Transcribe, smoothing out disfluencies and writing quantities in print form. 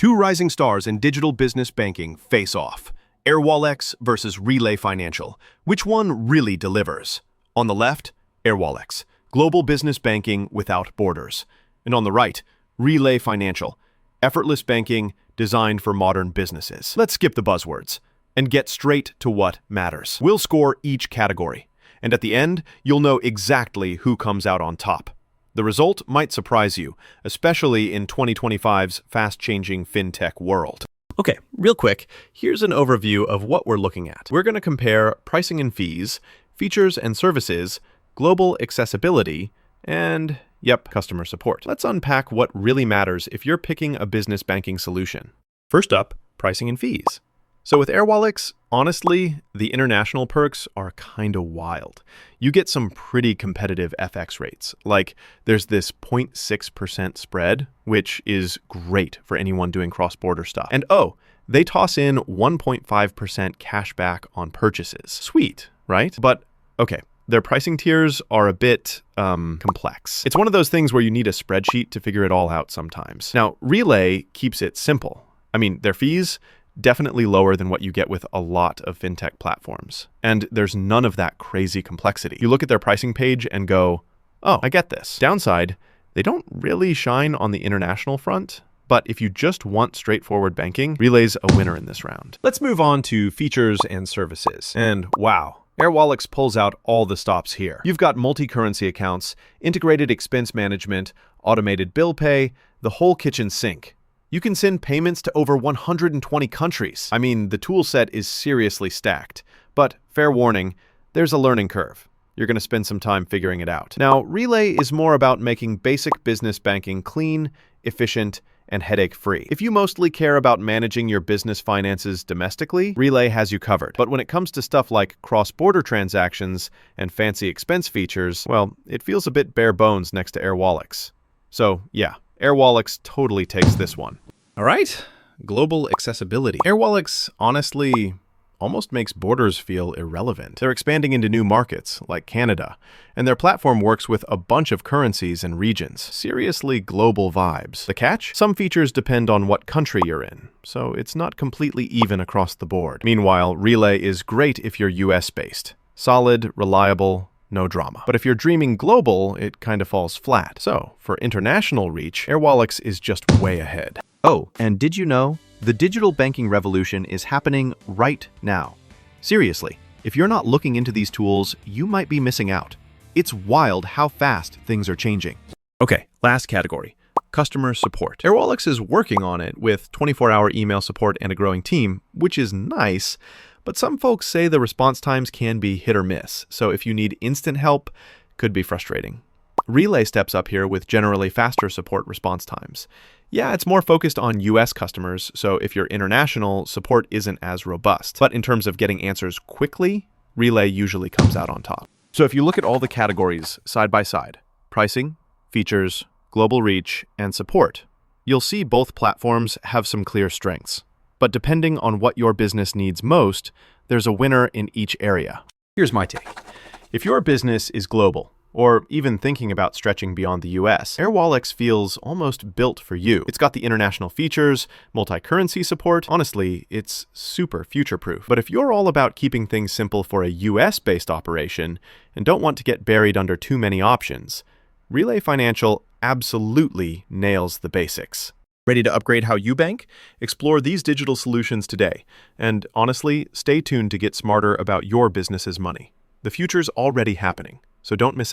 Two rising stars in digital business banking face off. Airwallex versus Relay Financial. Which one really delivers? On the left, Airwallex, global business banking without borders. And on the right, Relay Financial, effortless banking designed for modern businesses. Let's skip the buzzwords and get straight to what matters. We'll score each category, and at the end, you'll know exactly who comes out on top. The result might surprise you, especially in 2025's fast-changing fintech world. Okay, real quick, here's an overview of what we're looking at. We're going to compare pricing and fees, features and services, global accessibility, and, customer support. Let's unpack what really matters if you're picking a business banking solution. First up, pricing and fees. So with Airwallex, honestly, the international perks are kind of wild. You get some pretty competitive FX rates. Like, there's this 0.6% spread, which is great for anyone doing cross-border stuff. And they toss in 1.5% cash back on purchases. Sweet, right? But, okay, their pricing tiers are a bit complex. It's one of those things where you need a spreadsheet to figure it all out sometimes. Now, Relay keeps it simple. I mean, their fees, definitely lower than what you get with a lot of fintech platforms. And there's none of that crazy complexity. You look at their pricing page and go, oh, I get this. Downside, they don't really shine on the international front, but if you just want straightforward banking, Relay's a winner in this round. Let's move on to features and services. And wow, Airwallex pulls out all the stops here. You've got multi-currency accounts, integrated expense management, automated bill pay, the whole kitchen sink. You can send payments to over 120 countries. I mean, the tool set is seriously stacked. But fair warning, there's a learning curve. You're going to spend some time figuring it out. Now, Relay is more about making basic business banking clean, efficient, and headache-free. If you mostly care about managing your business finances domestically, Relay has you covered. But when it comes to stuff like cross-border transactions and fancy expense features, well, it feels a bit bare bones next to Airwallex. So, yeah, Airwallex totally takes this one. All right, global accessibility. Airwallex honestly almost makes borders feel irrelevant. They're expanding into new markets, like Canada, and their platform works with a bunch of currencies and regions. Seriously global vibes. The catch? Some features depend on what country you're in, so it's not completely even across the board. Meanwhile, Relay is great if you're US-based. Solid, reliable, no drama. But if you're dreaming global, it kind of falls flat. So, for international reach, Airwallex is just way ahead. Oh, and did you know? The digital banking revolution is happening right now. Seriously, if you're not looking into these tools, you might be missing out. It's wild how fast things are changing. Okay, last category, customer support. Airwallex is working on it with 24-hour email support and a growing team, which is nice, but some folks say the response times can be hit or miss, so if you need instant help, could be frustrating. Relay steps up here with generally faster support response times. Yeah, it's more focused on US customers, so if you're international, support isn't as robust. But in terms of getting answers quickly, Relay usually comes out on top. So if you look at all the categories side by side, pricing, features, global reach, and support, you'll see both platforms have some clear strengths. But depending on what your business needs most, there's a winner in each area. Here's my take. If your business is global, or even thinking about stretching beyond the US, Airwallex feels almost built for you. It's got the international features, multi-currency support. Honestly, it's super future-proof. But if you're all about keeping things simple for a US-based operation and don't want to get buried under too many options, Relay Financial absolutely nails the basics. Ready to upgrade how you bank? Explore these digital solutions today. And honestly, stay tuned to get smarter about your business's money. The future's already happening, so don't miss out.